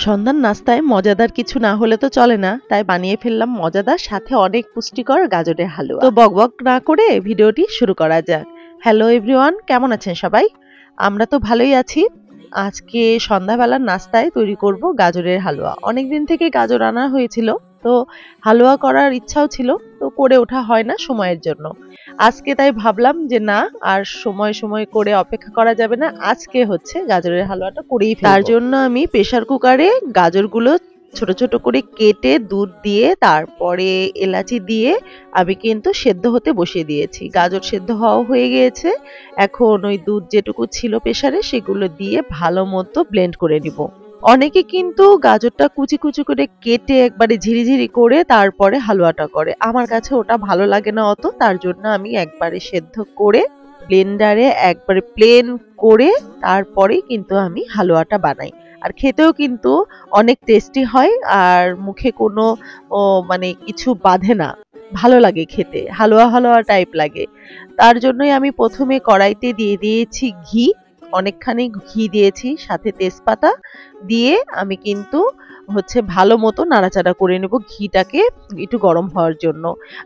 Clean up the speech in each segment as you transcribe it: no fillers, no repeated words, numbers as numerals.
সন্ধ্যার নাস্তায় মজাদার কিছু না হলে তো চলে না, তাই বানিয়ে ফেললাম মজাদার সাথে অনেক পুষ্টিকর গাজরের হালুয়া। তো বকবক না করে ভিডিওটি শুরু করা যাক। হ্যালো এভরিওয়ান, কেমন আছেন সবাই? আমরা তো ভালোই আছি। আজকে সন্ধ্যাবেলার নাস্তায় তৈরি করব গাজরের হালুয়া। অনেকদিন থেকে গাজর আনা হয়েছিল, তো হালুয়া করার ইচ্ছাও ছিল, তো করে ওঠা হয় না সময়ের জন্য। আজকে তাই ভাবলাম যে না, আর সময় করে অপেক্ষা করা যাবে না, আজকে হচ্ছে গাজরের হালুয়াটা করেই ফেলবো। তার জন্য আমি প্রেসার কুকারে গাজরগুলো ছোট ছোট করে কেটে দুধ দিয়ে তারপরে এলাচি দিয়ে আমি কিন্তু সেদ্ধ হতে বসিয়ে দিয়েছি। গাজর সেদ্ধ হওয়া হয়ে গিয়েছে, এখন ওই দুধ যেটুকু ছিল প্রেসারে সেগুলো দিয়ে ভালো মতো ব্লেন্ড করে নিব। অনেকে কিন্তু গাজরটা কুচি কুচি করে কেটে একবারে ঝিরিঝিরি করে তারপরে হালুয়াটা করে। আমার কাছে ওটা ভালো লাগে না অত, তার জন্য আমি একবারে সেদ্ধ করে ব্লেন্ডারে একবারে প্লেন করে তারপরে কিন্তু আমি হালুয়াটা বানাই। আর খেতেও কিন্তু অনেক টেস্টি হয়, আর মুখে কোনো মানে কিছু বাধে না, ভালো লাগে খেতে, হালুয়া হালুয়া টাইপ লাগে। তার জন্যই আমি প্রথমে কড়াইতে দিয়ে দিয়েছি ঘি, অনেকখানি ঘি দিয়েছি, সাথে তেজপাতা দিয়ে আমি কিন্তু ভালো মতো নাড়াচাড়া করে নেব ঘিটাকে একটু গরম হওয়ার জন্য।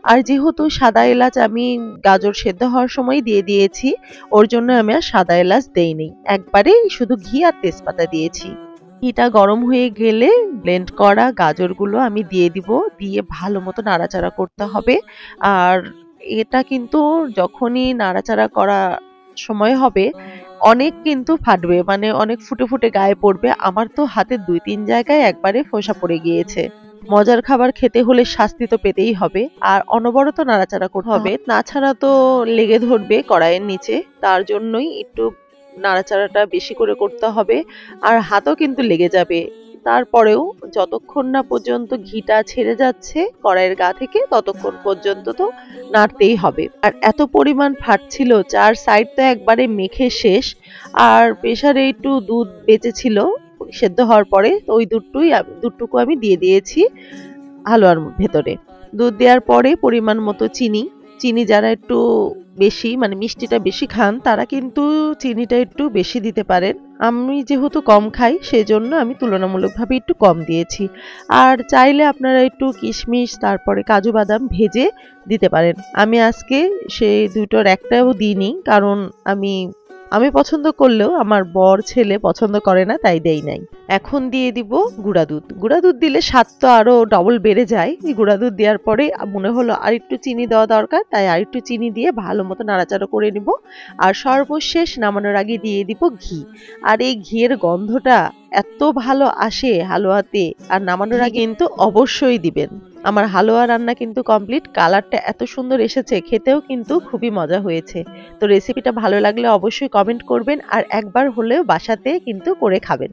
আর যেহেতু সাদা এলাচ আমি গাজর সেদ্ধ হওয়ার সময় দিয়ে দিয়েছি, ওর জন্য আমি আর সাদা এলাচ দেইনি, একবারে শুধু ঘি আর তেজপাতা দিয়েছি। ঘিটা গরম হয়ে গেলে ব্লেন্ড করা গাজরগুলো আমি দিয়ে দিব, দিয়ে ভালো মতো নাড়াচাড়া করতে হবে। আর এটা কিন্তু যখনই নাড়াচাড়া করা সময় হবে অনেক কিন্তু ফাটবে, মানে অনেক ফুটে ফুটে গায়ে পড়বে। আমার তো হাতে 2-3 জায়গায় একবারে ফোসা পড়ে গিয়েছে। মজার খাবার খেতে হলে শাস্তি তো পেতেই হবে, আর অনবরত নাড়াচাড়া করতে হবে, না ছাড়া তো লেগে ধরবে কড়াইয়ের নিচে। তার জন্যই একটু নাড়াচাড়াটা বেশি করে করতে হবে, আর হাতও কিন্তু লেগে যাবে। তারপরেও যতক্ষণ না পর্যন্ত ঘিটা ছেড়ে যাচ্ছে কড়াইয়ের গা থেকে ততক্ষণ পর্যন্ত তো নাড়তেই হবে। আর এত পরিমাণ ফাটছিল, 4 সাইড তো একবারে মেখে শেষ। আর প্রেসারে একটু দুধ বেঁচেছিল সেদ্ধ হওয়ার পরে, তো ওই দুধটুকু আমি দিয়ে দিয়েছি হালুয়ার ভেতরে। দুধ দেওয়ার পরে পরিমাণ মতো চিনি যারা একটু বেশি মানে মিষ্টিটা বেশি খান তারা কিন্তু চিনিটা একটু বেশি দিতে পারেন। আমি যেহেতু কম খাই সেজন্য আমি তুলনামূলকভাবে একটু কম দিয়েছি। আর চাইলে আপনারা একটু কিশমিশ তারপরে কাজু বাদাম ভেজে দিতে পারেন। আমি আজকে সেই দুটোর একটাও দিইনি, কারণ আমি পছন্দ করলেও আমার বর ছেলে পছন্দ করে না, তাই দেই নাই। এখন দিয়ে দিব গুঁড়া দুধ। গুঁড়া দুধ দিলে স্বাদ তো আরো ডবল বেড়ে যায়। এই গুঁড়া দুধ দেওয়ার পরে মনে হলো আর একটু চিনি দেওয়া দরকার, তাই আর একটু চিনি দিয়ে ভালো মতো নাড়াচাড়া করে নিব। আর সর্বশেষ নামানোর আগে দিয়ে দিব ঘি। আর এই ঘিয়ের গন্ধটা এত ভালো আসে হালুয়াতে, আর নামানোর আগে কিন্তু অবশ্যই দিবেন। আমার হালুয়া রান্না কিন্তু কমপ্লিট। কালারটা এত সুন্দর এসেছে, খেতেও কিন্তু খুবই মজা হয়েছে। তো রেসিপিটা ভালো লাগলে অবশ্যই কমেন্ট করবেন, আর একবার হলেও বাসাতে কিন্তু করে খাবেন।